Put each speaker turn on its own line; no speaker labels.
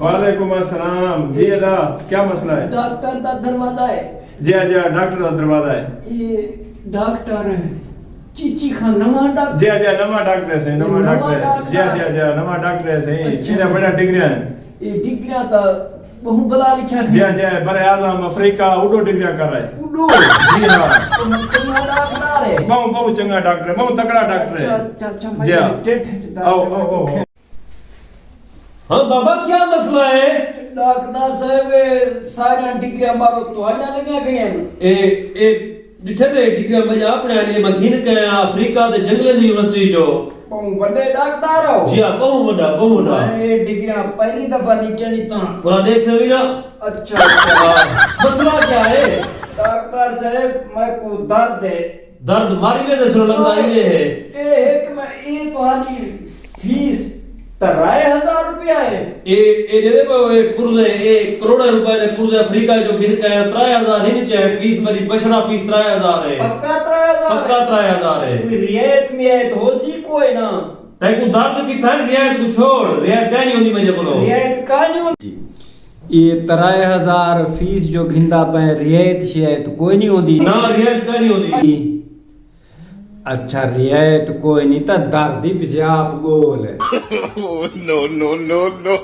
वालेकुम अस्सलाम जी अदा क्या मसला है?
डॉक्टर का दरवाजा है
जी जी डॉक्टर का दरवाजा है
ये डॉक्टर चीची खान नवा डॉक्टर
जी जी नवा डॉक्टर है नवा डॉक्टर है जी जी जी नवा डॉक्टर है सही इन्हें बड़ा डिग्री है
ये डिग्रियां तो बहु बला लिखा
जी जी बड़े आजम अफ्रीका उडो डिग्री कर रहा है
उडो
जी हाँ
चंगा डॉक्टर है
बहुत बहुत चंगा डॉक्टर है बहुत तगड़ा डॉक्टर है
अच्छा
जी हाँ आओ आओ आओ
हाँ बाबा क्या मसला है?
डॉक्टर साहब सारी डिग्रियां मारो तो आजा लगा गया
ए डिठे ने डिग्री में अपने ने मखीन के अफ्रीका दे जंगल यूनिवर्सिटी जो
बहु बड़े डॉक्टर हो
जी हां बहुत बड़ा
ये डिग्रियां पहली दफा नीचे लीता
बोला देख सभी ना
अच्छा
मसला क्या है?
डॉक्टर साहब मैं को दर्द है
दर्द मारी में तो सुन लगता है
ये एक मैं ये तुम्हारी फीस 3000 रुपया है
ए दे दे ए पुरले ए करोड़ रुपए दे पुरले अफ्रीका जो खिन के 3000 ही नहीं चाहिए फीस मेरी बछड़ा फीस 3000 है
पक्का 3000
है
कोई रियायत में है तो होसी कोई ना
तै को दर्द की था रियायत को छोड़ रियायत क्या नहीं होनी मुझे बोलो
रियायत का नहीं होती ये 3000 फीस जो घिंदा पे रियायत शियायत कोई नहीं होती
ना रियायत क्या नहीं होती
अच्छा रियायत कोई नहीं तो दर्द ही पीछे आप बोल
no, no, no, no.